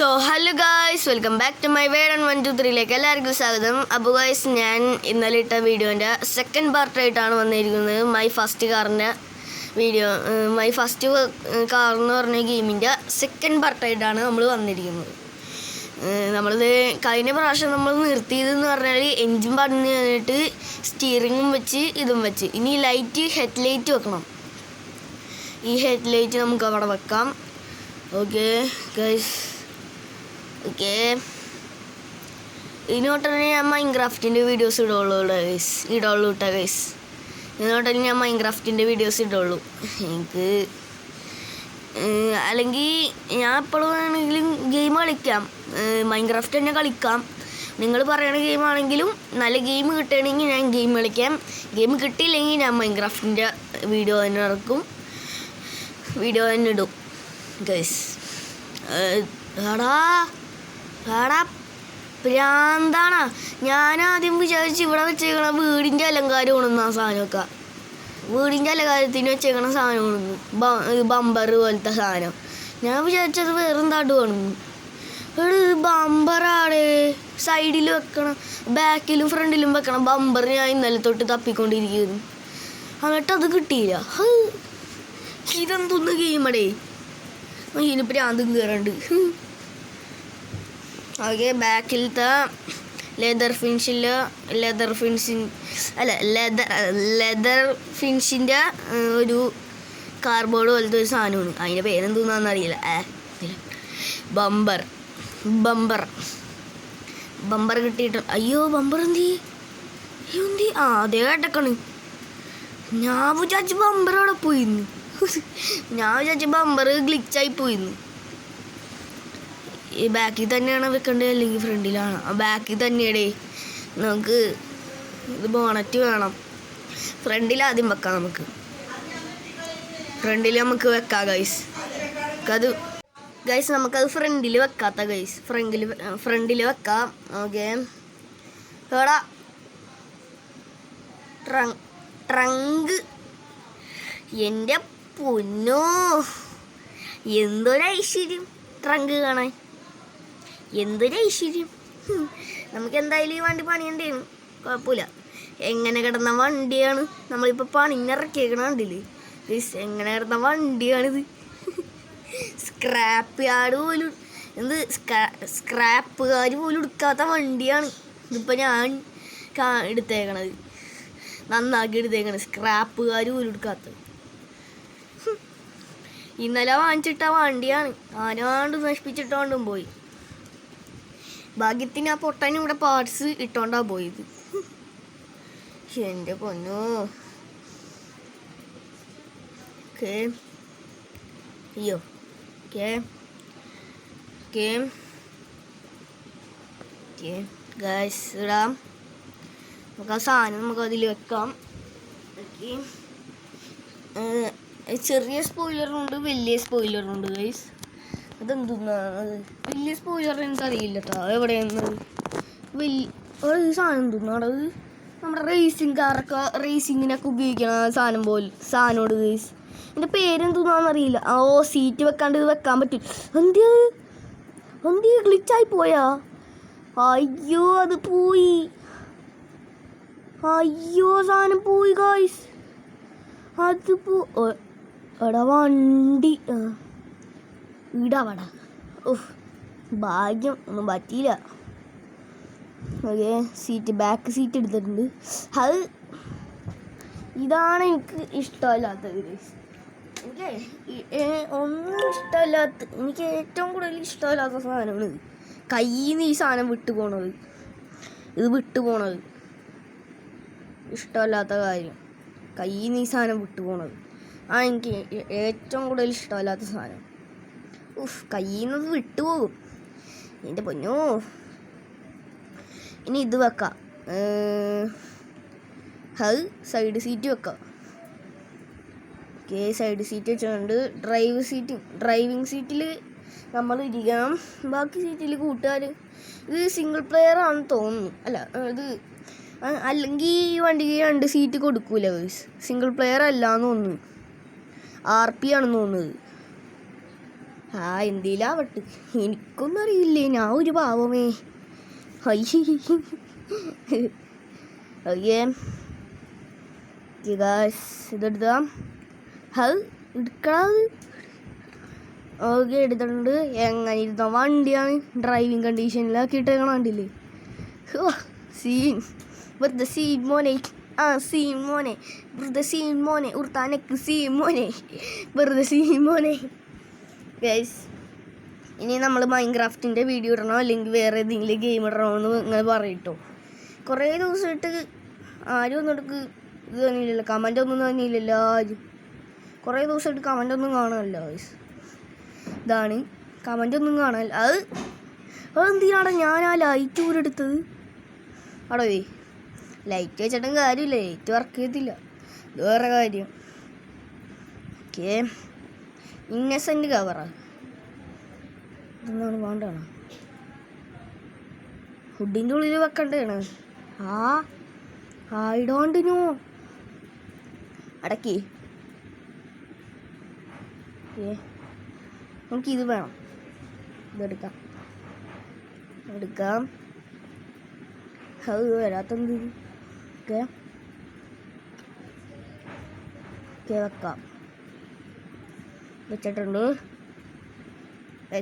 So hello guys, welcome back to my word and 1 2 3 എല്ലാവർക്കും സ്വാഗതം. അപ്പോൾ ഗായ്സ്, ഞാൻ ഇന്നലെ ഇട്ട വീഡിയോൻ്റെ സെക്കൻഡ് പാർട്ടായിട്ടാണ് വന്നിരിക്കുന്നത്. മൈ ഫസ്റ്റ് കാറിൻ്റെ വീഡിയോ, മൈ ഫസ്റ്റ് കാർ എന്ന് പറഞ്ഞ ഗെയിമിൻ്റെ സെക്കൻഡ് പാർട്ടായിട്ടാണ് നമ്മൾ വന്നിരിക്കുന്നത്. നമ്മളിത് കഴിഞ്ഞ പ്രാവശ്യം നമ്മൾ നിർത്തിയതെന്ന് പറഞ്ഞാൽ എൻജിൻ പറഞ്ഞു കഴിഞ്ഞിട്ട് സ്റ്റിയറിങ്ങും വെച്ച് ഇതും വെച്ച്. ഇനി ഹെഡ് ലൈറ്റ് വെക്കണം. ഈ ഹെഡ് ലൈറ്റ് നമുക്ക് അവിടെ വെക്കാം. Okay guys, okay. ഇതിനോട്ടന്നെ ഞാൻ മൈൻക്രാഫ്റ്റിൻ്റെ വീഡിയോസ് ഇടുള്ളൂ കേട്ടോ ഗൈസ്. ഇതിനോട്ടന്നെ ഞാൻ മൈൻക്രാഫ്റ്റിൻ്റെ വീഡിയോസ് ഇടുള്ളൂ. എനിക്ക് അല്ലെങ്കിൽ ഞാൻ എപ്പോഴും വേണമെങ്കിലും ഗെയിം കളിക്കാം, മൈൻക്രാഫ്റ്റ് തന്നെ കളിക്കാം. നിങ്ങൾ പറയണ ഗെയിമാണെങ്കിലും നല്ല ഗെയിം കിട്ടുകയാണെങ്കിൽ ഞാൻ ഗെയിം കളിക്കാം. ഗെയിം കിട്ടിയില്ലെങ്കിൽ ഞാൻ മൈൻക്രാഫ്റ്റിൻ്റെ വീഡിയോ തന്നെ ഇറക്കും, വീഡിയോ തന്നെ ഇടും ഗൈസ്. പ്രാന്താണ്. ഞാനാദ്യം വിചാരിച്ച് ഇവിടെ വെച്ചേക്കണ വീടിൻ്റെ അലങ്കാരമാണെന്ന്. ആ സാധനമൊക്കെ വീടിൻ്റെ അലങ്കാരത്തിന് വെച്ചേക്കണ സാധനമാണെന്ന്, ബമ്പർ പോലത്തെ സാധനം. ഞാൻ വിചാരിച്ചത് വേറെന്താടുവാണെന്ന്. ബമ്പറാടെ സൈഡിൽ വെക്കണം, ബാക്കിലും ഫ്രണ്ടിലും വെക്കണം ബമ്പർ. ഞാൻ ഇന്നലെ തൊട്ട് തപ്പിക്കൊണ്ടിരിക്കുന്നു, എന്നിട്ട് അത് കിട്ടിയില്ല. ഇതെന്തൊന്ന് ഗെയിമടേ, ഇതിന് പ്രാന്തും കയറുണ്ട്. ഓക്കെ, ബാക്കിലത്തെ ലെതർ ഫിൻഷിൻ്റെ ഒരു കാർബോർഡ് പോലത്തെ ഒരു സാധനമാണ്. അതിൻ്റെ പേരെന്തോന്നാന്ന് അറിയില്ല. ബമ്പർ കിട്ടിയിട്ട് അയ്യോ ബമ്പർ എന്തി അതേ കേട്ടക്കണ്. ഞാൻ വിചാരിച്ച് ബമ്പർ അവിടെ പോയിന്ന്. ഞാൻ വിചാരിച്ച ബമ്പർ ഗ്ലിച്ചായി പോയിന്ന്. ഈ ബാക്കിൽ തന്നെയാണ് വെക്കേണ്ടത് അല്ലെങ്കിൽ ഫ്രണ്ടിലാണ്? ബാക്കിൽ തന്നെയാടേ. നമുക്ക് ഇത് ബോണറ്റ് വേണം. ഫ്രണ്ടിൽ ആദ്യം വെക്കാം. ഫ്രണ്ടിൽ നമുക്ക് വെക്കാം ഗൈസ്. നമുക്കത് ഫ്രണ്ടിൽ വെക്കാത്ത ഗൈസ്. ഫ്രണ്ടിൽ വെക്കാം. ഓക്കെ, എടാ ട്രങ്ക് എൻ്റെ പൊന്നോ, എന്തൊരു ഐശ്വര്യം ട്രങ്ക് കാണാൻ, എന്തൊരു ഐശ്വര്യം. നമുക്ക് എന്തായാലും ഈ വണ്ടി പണിയണ്ടേന്ന്, കുഴപ്പമില്ല. എങ്ങനെ കിടന്ന വണ്ടിയാണ് നമ്മളിപ്പോൾ പണിഞ്ഞിറക്കിയേക്കണ കണ്ടില്ലേ ഗൈസ്? എങ്ങനെ കിടന്ന വണ്ടിയാണിത്. സ്ക്രാപ്പ് യാർഡ് പോലും സ്ക്രാപ്പുകാർ പോലും എടുക്കാത്ത വണ്ടിയാണ് ഇതിപ്പോൾ ഞാൻ എടുത്തേക്കണത്, നന്നാക്കി എടുത്തേക്കണത്. സ്ക്രാപ്പുകാർ പോലും എടുക്കാത്തത്. ഇന്നലെ വാങ്ങിച്ചിട്ട വണ്ടിയാണ്, ആരാണ്ട് നശിപ്പിച്ചിട്ടോണ്ടും പോയി. ഭാഗ്യത്തിന് ആ പൊട്ടനും ഇവിടെ പാർട്സ് ഇട്ടോണ്ടാ പോയത്. എൻ്റെ പൊന്നോ. ഓക്കെ, അയ്യോ ഓക്കെ ഗൈസ്, ഇടാം. നമുക്ക് ആ സാധനം നമുക്കതിൽ വെക്കാം. ഓക്കെ, ചെറിയ സ്പോയിലറുണ്ട്, വലിയ സ്പോയിലറുണ്ട് ഗൈസ്. അതെന്തുന്നാണ് വലിയ സ്പോയിലർ? എനിക്കറിയില്ല കേട്ടോ എവിടെയാണ് ഈ സാധനം. എന്തുന്നാണ് അത്? നമ്മുടെ റേസിങ്ങിനൊക്കെ ഉപയോഗിക്കണ സാധനോട് ഗൈസ്. എൻ്റെ പേരെന്തുന്നാന്നറിയില്ല. സീറ്റ് വെക്കാണ്ട് ഇത് വെക്കാൻ പറ്റും. എന്ത് ഗ്ലിച്ചായി പോയാ? അയ്യോ അത് പോയി. അയ്യോ സാധനം പോയി ഗൈസ്. അത് എടാ വണ്ടി ഇടാവട. ഭാഗ്യം, ഒന്നും പറ്റിയില്ല. ഓക്കെ, ബാക്ക് സീറ്റ് എടുത്തിട്ടുണ്ട്. അത് ഇതാണ് എനിക്ക് ഇഷ്ടമല്ലാത്തത്. എനിക്ക് എനിക്ക് ഏറ്റവും കൂടുതൽ ഇഷ്ടമല്ലാത്ത സാധനമാണ് ഇത്. കയ്യിൽ നിന്ന് ഈ സാധനം വിട്ടുപോണത് ഇഷ്ടമല്ലാത്ത കാര്യം. കയ്യിൽ നിന്ന് ഈ സാധനം വിട്ടുപോണത് എനിക്ക് ഏറ്റവും കൂടുതൽ ഇഷ്ടമല്ലാത്ത സാധനം. കയ്യിൽ നിന്ന് വിട്ടുപോകും, എൻ്റെ പൊന്നോ. ഇനി ഇത് വെക്കാം. സൈഡ് സീറ്റ് വെക്കാം. ഓക്കെ, സൈഡ് സീറ്റ് വെച്ചുകൊണ്ട് ഡ്രൈവിംഗ് സീറ്റിൽ നമ്മൾ ഇരിക്കണം. ബാക്കി സീറ്റിൽ കൂട്ടുകാർ. ഇത് സിംഗിൾ പ്ലെയർ ആണെന്ന് തോന്നുന്നു. അല്ല, ഇത് അല്ലെങ്കിൽ ഈ വണ്ടിക്ക് 2 സീറ്റ് കൊടുക്കൂല ഗൈസ്. സിംഗിൾ പ്ലെയർ അല്ലാന്ന് തോന്നുന്നു, RP ആണെന്ന് തോന്നുന്നത്. ആ എന്തിലാവട്ടെ, എനിക്കൊന്നും അറിയില്ലേ, ഞാൻ ഒരു പാവമേ. ഓക്കെ ഇതെടുത്താ എടുക്കണത്. ഓക്കെ എടുത്തിട്ടുണ്ട്. എങ്ങനെ ഇരുന്ന വണ്ടിയാണ് ഡ്രൈവിങ് കണ്ടീഷനിലാക്കിയിട്ട് കണ്ടില്ലേ. സീൻ വെറുതെ സീൻ മോനെ. ആ സീൻ മോനെ, വെറുതെ സീൻ മോനെ, ഉർത്താനക്ക് സീൻ മോനെ, വെറുതെ സീൻ മോനെ. ഗൈസ് ഇനി നമ്മൾ മൈൻക്രാഫ്റ്റിൻ്റെ വീഡിയോ ഇടണോ അല്ലെങ്കിൽ വേറെ ഏതെങ്കിലും ഗെയിം ഇടണോ എന്ന് നിങ്ങൾ പറയട്ടോ. കുറേ ദിവസമായിട്ട് ആരും ഒന്നും എടുക്ക് ഇത് തന്നില്ലല്ലോ, കമൻ്റ് ഒന്നും തന്നില്ലല്ലോ ആരും. കുറേ ദിവസമായിട്ട് കമൻ്റ് ഒന്നും കാണാമല്ലോ ഗൈസ്. ഇതാണ് കമൻ്റ് ഒന്നും കാണാനില്ല. അതെന്തിനാണ് ഞാൻ ആ ലൈറ്റ് ഊരെടുത്തത്? അവിടെ ലൈറ്റ് വെച്ചിട്ടും കാര്യമില്ല, ലൈറ്റ് വർക്ക് ചെയ്യത്തില്ല, ഇത് വേറെ കാര്യം. ഓക്കെ ഇന്നസെൻ്റ് കവറാ ഇതൊന്നാണ് വേണ്ടാണ്. ഫുഡിൻ്റെ ഉള്ളിൽ വെക്കണ്ടേണ്. I don't know. അടക്കി നമുക്കിത് വേണം, ഇതെടുക്കാം. അത് വരാത്തെന്ത്. ഓക്കെ വെക്കാം.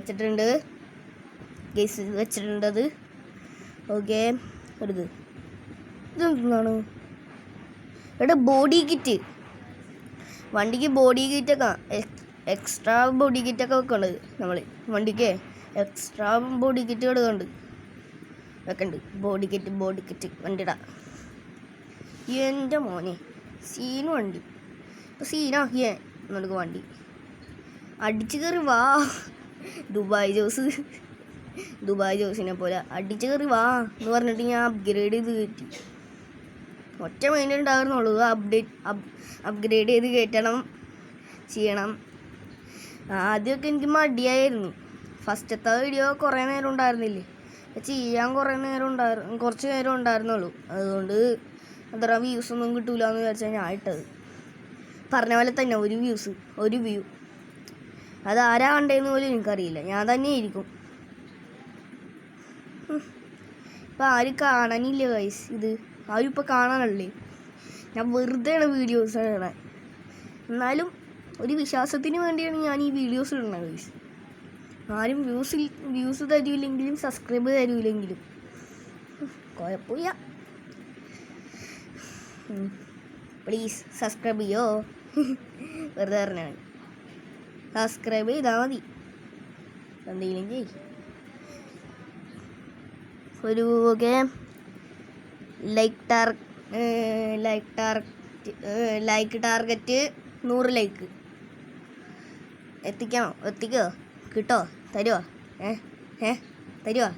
വെച്ചിട്ടുണ്ട് ഗൈസ് വെച്ചിട്ടുണ്ടത്. ഓക്കെ എടുത്ത് ഇതെന്താണ് എടാ ബോഡി കിറ്റ്. വണ്ടിക്ക് ബോഡി കിറ്റൊക്കെ എക്സ്ട്രാ ബോഡി കിറ്റൊക്കെ വെക്കണത് നമ്മൾ വണ്ടിക്ക് എക്സ്ട്രാ ബോഡി കിറ്റ് വെക്കണ്ട്. ബോഡി കിറ്റ് വണ്ടിടാ. എൻ്റെ മോനെ സീൻ വണ്ടി ഇപ്പോൾ സീനാക്കിയേ. നമുക്ക് വണ്ടി അടിച്ചു കയറി വാ. ദുബായ് ജോസിനെ പോലെ അടിച്ചു കയറി വാ എന്ന് പറഞ്ഞിട്ട് ഞാൻ അപ്ഗ്രേഡ് ചെയ്ത് കയറ്റി. ഒറ്റ മൈൻഡ് ഉണ്ടാകുന്നുള്ളൂ, അപ്ഗ്രേഡ് ചെയ്ത് ചെയ്യണം. ആദ്യമൊക്കെ എനിക്ക് മടിയായിരുന്നു. ഫസ്റ്റത്തെ വീഡിയോ കുറേ നേരം ഉണ്ടായിരുന്നില്ലേ, ചെയ്യാൻ കുറച്ച് നേരം ഉണ്ടായിരുന്നുള്ളൂ. അതുകൊണ്ട് അത്ര വ്യൂസൊന്നും കിട്ടൂല എന്ന് വിചാരിച്ചാൽ ഞാൻ ഇട്ടത്. പറഞ്ഞ പോലെ തന്നെ ഒരു വ്യൂ അതാരാ കണ്ടതെന്ന് പോലും എനിക്കറിയില്ല, ഞാൻ തന്നെ ഇരിക്കും. ഇപ്പം ആരും കാണാനില്ല ഗൈസ്. ഇത് ആരും ഇപ്പം കാണാനല്ലേ, ഞാൻ വെറുതെയാണ് വീഡിയോസ് ഇടണേ. എന്നാലും ഒരു വിശ്വാസത്തിന് വേണ്ടിയാണ് ഞാൻ ഈ വീഡിയോസ് ഇടുന്നത് ഗൈസ്. ആരും വ്യൂസ് തരൂല്ലെങ്കിലും സബ്സ്ക്രൈബ് തരൂല്ലെങ്കിലും കുഴപ്പമില്ല. പ്ലീസ് സബ്സ്ക്രൈബ് ചെയ്യോ. വെറുതെ പറഞ്ഞാണ്, സബ്സ്ക്രൈബ് ചെയ്താൽ മതി. എന്തെങ്കിലും ഒരു ഓക്കെ ലൈക്ക് ടാർഗറ്റ് 100 ലൈക്ക് എത്തിക്കോ കിട്ടോ? തരുമോ? തരുമോ?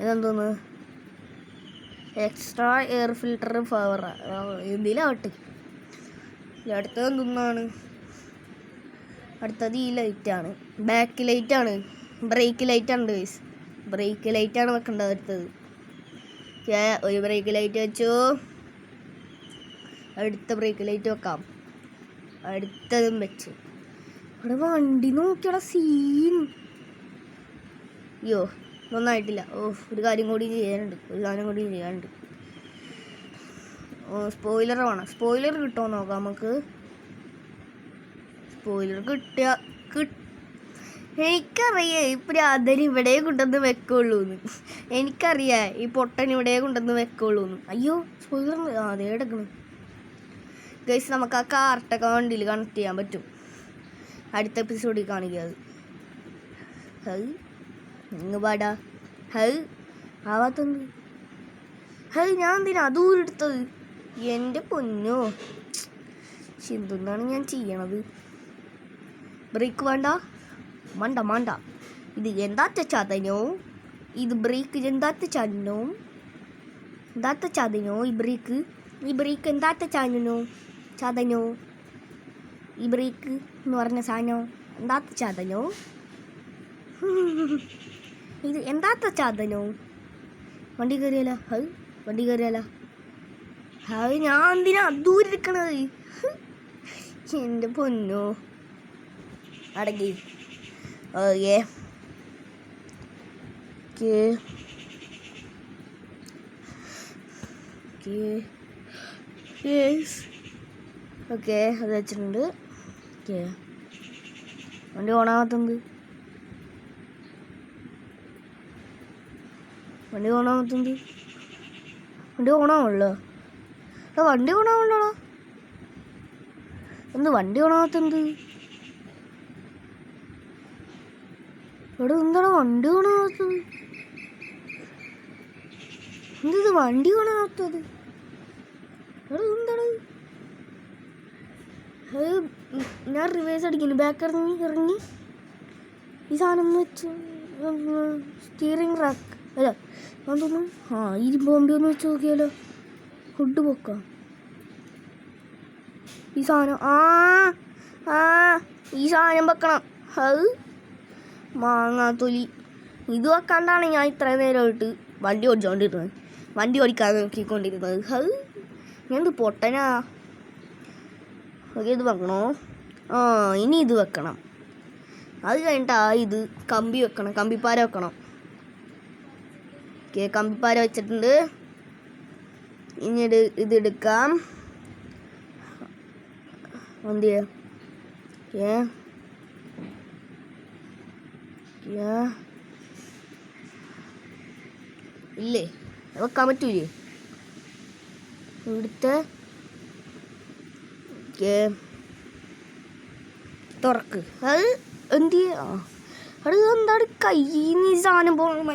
ഇതെന്തോന്ന് എക്സ്ട്രാ എയർ ഫിൽട്ടർ പവർ എന്തിലാവട്ടെ. അടുത്തത് എന്തൊന്നാണ്? അടുത്തത് ഈ ലൈറ്റാണ്, ബാക്ക് ലൈറ്റാണ്, ബ്രേക്ക് ലൈറ്റാണ് ഗൈസ്. ബ്രേക്ക് ലൈറ്റാണ് വെക്കേണ്ടത് അടുത്തത്. ഒരു ബ്രേക്ക് ലൈറ്റ് വെച്ചു, അടുത്ത ബ്രേക്ക് ലൈറ്റ് വെക്കാം. അടുത്തതും വെച്ച് അവിടെ വണ്ടി നോക്കിയുള്ള സീൻ. അയ്യോ ഒന്നായിട്ടില്ല. ഒരു കാര്യം കൂടി ചെയ്യാനുണ്ട്. സ്പോയിലർ വേണം. സ്പോയിലർ കിട്ടുമോ നോക്കാം നമുക്ക്. സ്പോയിലർ എനിക്കറിയാം ഈ പ്രാതൻ ഇവിടെ കൊണ്ടുവന്ന് വെക്കുള്ളൂന്ന്. എനിക്കറിയാം ഈ പൊട്ടൻ ഇവിടെ കൊണ്ടുവന്ന് വെക്കുള്ളൂന്ന്. അയ്യോ സ്പോയിലർ അതേ എടുക്കണം ഗൈസ്. നമുക്ക് ആ കാർട്ടൊക്കെ വണ്ടിയിൽ കണക്ട് ചെയ്യാൻ പറ്റും. അടുത്ത എപ്പിസോഡിൽ കാണിക്കുക അത്. ഇങ്ങ് പാടാ ആവാത്തൊന്ന്. ഞാൻ എന്തിനാ അതും എടുത്തത്? എൻ്റെ പൊന്നോ എന്താണ് ഞാൻ ചെയ്യണത്? ബ്രേക്ക് വേണ്ട. ഇത് എന്താത്ത ചതനോ? ഇത് ബ്രേക്ക് എന്താത്ത ചതനോ? ഈ ബ്രേക്ക് എന്താത്ത ചതനോ? ഈ ബ്രേക്ക് എന്ന് പറഞ്ഞ സാധനോ എന്താത്ത ചതനോ? ഇത് എന്താത്ത ചതനോ? വണ്ടി കയറിയാലോ. അത് ഞാൻ എന്തിനാ ദൂരെ ഇരിക്കണത്? എൻ്റെ പൊന്നോ അടങ്ങി. ഓക്കെ ഓക്കെ അത് വെച്ചിട്ടുണ്ട്. ഓക്കെ വണ്ടി ഓണാകത്തുണ്ട്. വണ്ടി ഓണാവുള്ളോ? വണ്ടി ഓണാവുള്ളോടാ. വണ്ടി ഓണാകത്തുണ്ട്. ഇവിടെ എന്താടാ വണ്ടി ഓണാകത്തത്? എന്ത് വണ്ടി ഓണാകത്തത്? ഇവിടെ എന്താണ്? അത് ഞാൻ റിവേഴ്സ് അടിക്കുന്നു. ബാക്ക് ഇറങ്ങി ഈ സാധനം വെച്ച് സ്റ്റിയറിംഗ് റാക്ക് അല്ല അതൊന്ന് ഇരുമ്പ് കമ്പി ഒന്ന് വെച്ച് നോക്കിയാലോ. ഫുഡ് പൊക്കാം ഈ സാധനം. ഈ സാധനം വെക്കണം. അത് മാങ്ങാത്തൊലി ഇത് വെക്കാണ്ടാണ് ഞാൻ ഇത്രയും നേരമായിട്ട് വണ്ടി ഓടിച്ചുകൊണ്ടിരുന്നത്, വണ്ടി ഓടിക്കാൻ നോക്കിക്കൊണ്ടിരുന്നത്. അത് എന്ത് പൊട്ടനാ. ഓക്കെ ഇത് വെക്കണോ? ഇനി ഇത് വെക്കണം. അത് കഴിഞ്ഞിട്ട് ഇത് കമ്പി വെക്കണം, കമ്പിപ്പാര വെക്കണം. ഓക്കെ കമ്പിപ്പാര വെച്ചിട്ടുണ്ട്. ഇനി ഇതെടുക്കാം. എന്ത് ഇല്ലേ വെക്കാൻ പറ്റൂലേ ഇവിടുത്തെ? തുറക്ക്. അത് എന്ത് അത് എന്താണ് കയ്യിന്ന് ഈ സാധനം പോകണം?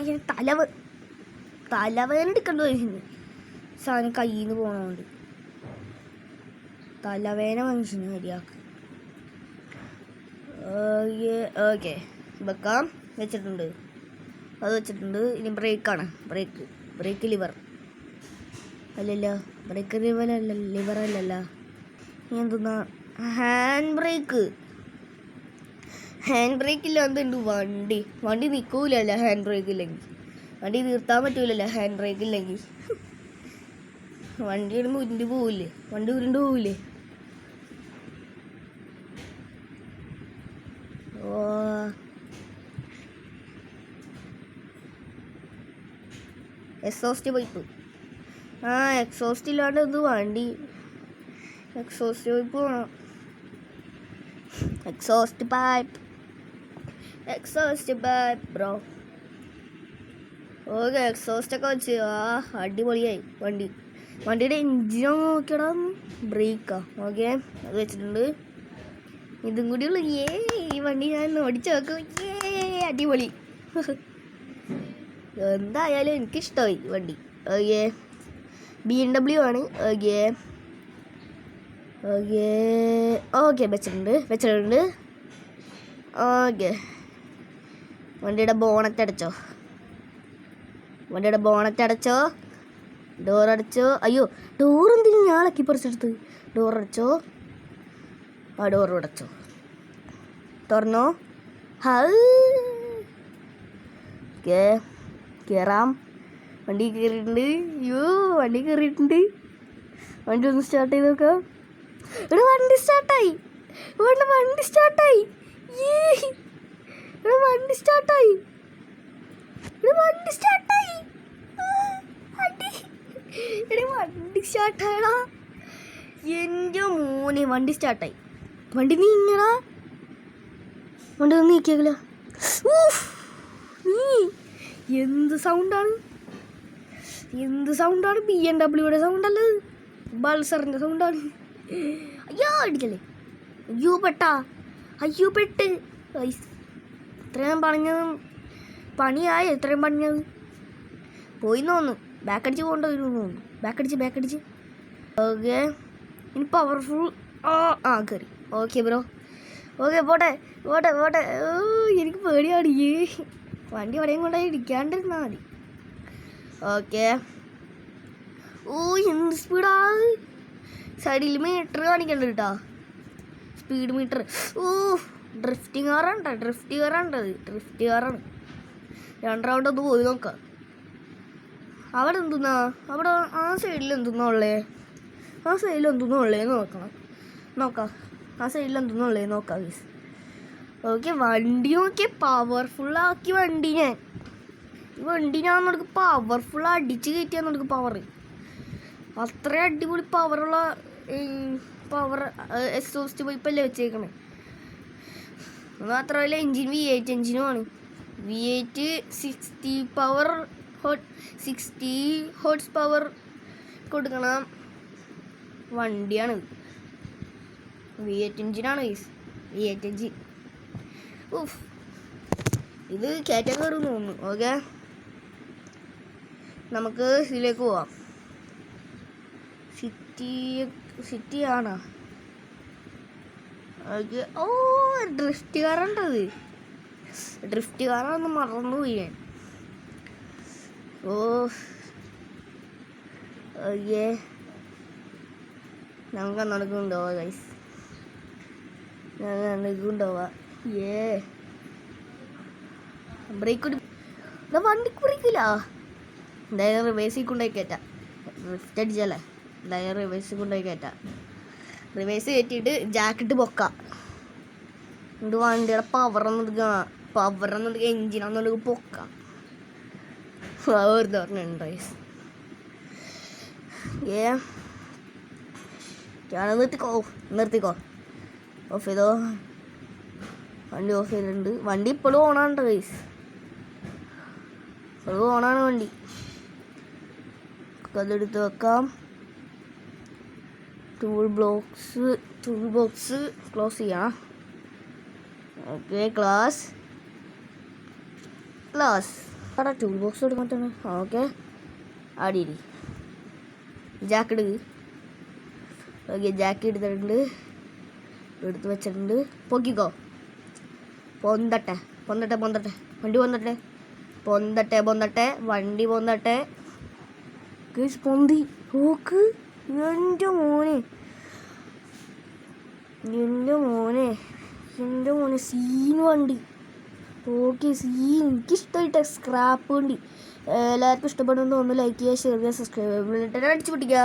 തലവേദന എടുക്കേണ്ട മനുഷ്യന് സാധനം കയ്യിൽ നിന്ന് പോകണോണ്ട്. തലവേദന മനുഷ്യന് മര്യാദക്ക്. ഓക്കെ വെക്കാം. വെച്ചിട്ടുണ്ട്. അത് വെച്ചിട്ടുണ്ട്. ഇനി ബ്രേക്കാണ്. ബ്രേക്ക് ലിവർ അല്ലല്ലോ. ബ്രേക്ക് ലിവർ അല്ലല്ലോ. ഇനി എന്തെന്നാ ഹാൻഡ് ബ്രേക്കില്ല. എന്തുണ്ട് വണ്ടി നിൽക്കൂലല്ലോ ഹാൻഡ് ബ്രേക്ക് ഇല്ലെങ്കിൽ. വണ്ടി നിർത്താൻ പറ്റൂലല്ലോ ഹാൻഡ് ബ്രേക്ക് ഇല്ലെങ്കിൽ. വണ്ടി ഉരുണ്ട് പോവില്ലേ? Exhaust pipe. എക്സോസ്റ്റ് ഇല്ലാണ്ട് എന്ത് വണ്ടി? എക്സോസ്റ്റ് പൈപ്പ് വേണം. Exhaust pipe bro. Okay exhaust ഒക്കെ വെച്ച് അടിപൊളിയായി വണ്ടിയുടെ എഞ്ചിനോ നോക്കിയടാ. ബ്രേക്കാ. ഓക്കെ അത് വെച്ചിട്ടുണ്ട്. ഇതും കൂടി ഉള്ളു. ഈ വണ്ടി ഞാൻ ഓടിച്ചു നോക്കും. അടിപൊളി. എന്തായാലും എനിക്കിഷ്ടമായി വണ്ടി. ഓക്കെ BMW ആണ്. ഓക്കെ വെച്ചിട്ടുണ്ട്. ഓക്കെ വണ്ടിയുടെ ബോണറ്റ് അടച്ചോ. ഡോറടച്ചോ. അയ്യോ ഡോർ എന്തിനും ഞാളക്കി പറിച്ചെടുത്ത്. ഡോറടച്ചോ. ഡോർ അടച്ചോ. തുറന്നോ. കയറാം. വണ്ടി കയറിയിട്ടുണ്ട്. വണ്ടി ഒന്ന് സ്റ്റാർട്ട് ചെയ്ത് നോക്കാം. ഇവിടെ വണ്ടി സ്റ്റാർട്ടായി. വണ്ടി സ്റ്റാർട്ടായി. എൻ്റെ മോനെ വണ്ടി സ്റ്റാർട്ടായി. വണ്ടി നീങ്ങടാ. വണ്ടി ഒന്ന് നീക്കിയാലോ. എന്ത് സൗണ്ടാണ്? BMW സൗണ്ടല്ല, പൾസറിൻ്റെ സൗണ്ടാണ്. അയ്യോ അടിക്കല്ലേ. അയ്യോ പെട്ട്. ഇത്രയും പണിയത് പോയി തോന്നുന്നു. ബാക്കടിച്ച് പോകേണ്ട വരും തോന്നുന്നു. ബാക്കടിച്ച് ഓക്കെ ഇനി പവർഫുൾ. കയറി. Okay bro. ഓക്കെ പോട്ടെ. എനിക്ക് പേടിയാണ്. വണ്ടി എവിടെയും കൊണ്ടുപോയി ഇടിക്കാണ്ടിരുന്നാൽ മതി. ഓക്കെ എന്ത് സ്പീഡാ. സൈഡിൽ മീറ്റർ കാണിക്കണ്ട കേട്ടോ. Speed metre. ഡ്രിഫ്റ്റിംഗ് കാറാണ്. രണ്ട് റൗണ്ട് ഒന്ന് പോയി നോക്കാം. അവിടെ എന്തുന്നാ? അവിടെ ആ സൈഡിൽ എന്തുന്നാ ഉള്ളേ? ആ സൈഡിൽ എന്തൊന്നും ഉള്ളതെന്ന് നോക്കാം ആ സൈഡിൽ എന്തൊന്നും ഉള്ളതെന്ന് നോക്കാം ഗൈസ്. ഓക്കെ, വണ്ടി നോക്കി പവർഫുള്ളാക്കി വണ്ടി. ഈ വണ്ടി ഞാൻ നമുക്ക് പവർഫുൾ അടിച്ച് കയറ്റിയാൽ നമുക്ക് പവർ അത്ര അടിപൊളി പവറുള്ള പവർ എക്സോസ്റ്റ് പൈപ്പല്ലേ വെച്ചേക്കണേ. അത് മാത്രമല്ല engine V8 എൻജിനുമാണ്. V8 60 horse power കൊടുക്കണ വണ്ടിയാണ്. V8 എൻജിനാണ് V8 engine. ഇത് കയറ്റാൻ കയറും തോന്നുന്നു. ഓക്കെ, നമുക്ക് ഇതിലേക്ക് പോവാം. സിറ്റി ആണോ? ഓക്കെ. ഓ, ഡ്രിഫ്റ്റ് കാറുണ്ടത്. ഡ്രിഫ്റ്റ് കാറാണെന്ന് മറന്നുപോയി ഞാൻ. ഓക്കെ, നമുക്ക് നടക്കുന്നുണ്ടാവാ ഗൈസ്. നടക്കുന്നുണ്ടാവാ. ബ്രേക്ക് വണ്ടിക്ക് ബ്രേക്കില്ല. എന്തായാലും റിവേഴ്സിൽ കൊണ്ടുപോയി കയറ്റാം. ഡ്രിഫ്റ്റ് അടിച്ചല്ലേ, എന്തായാലും റിവേഴ്സിൽ കൊണ്ടുപോയി കയറ്റാം. റിവേഴ്സ് കയറ്റിയിട്ട് ജാക്കറ്റ് പൊക്കാം. ഇത് വണ്ടിയുടെ പവറെന്നെടുക്കുക എൻജിനാന്നുണ്ടെങ്കിൽ പൊക്കാം. ഒരു പറഞ്ഞിട്ടുണ്ട് ഗൈസ്. നിർത്തിക്കോ. ഓഫ് ചെയ്തോ. വണ്ടി ഓഫ് ചെയ്തിട്ടുണ്ട്. വണ്ടി ഇപ്പോഴും ഓണാണ് ഗൈസ്. ഇപ്പോഴും ഓണാണ് വണ്ടി. അതെടുത്ത് വെക്കാം. ടൂൾ ബോക്സ് ക്ലോസ് ചെയ്യാം. ഓക്കെ, ക്ലാസ് അവിടെ ടൂൾ ബോക്സ് എടുക്കാൻ. ഓക്കെ, അടിയിരി ജാക്കറ്റ്. ഓക്കെ, ജാക്കറ്റ് എടുത്ത് വെച്ചിട്ടുണ്ട്. പൊക്കിക്കോ. പൊന്തട്ടെ വണ്ടി പൊന്തട്ടെ വണ്ടി പൊന്തട്ടെ. പൊന്തി നോക്ക്. എൻ്റെ മോനെ സീൻ വണ്ടി. Okay, scene. എനിക്കിഷ്ടമായിട്ട സ്ക്രാപ്പ് വണ്ടി. എല്ലാവർക്കും ഇഷ്ടപ്പെടുമെന്ന് തോന്നുന്നു. ലൈക്ക് ചെയ്യുക, ഷെയർ ചെയ്യുക, സബ്സ്ക്രൈബ് ചെയ്യുക, അടിച്ചു പൊട്ടിക്കുക.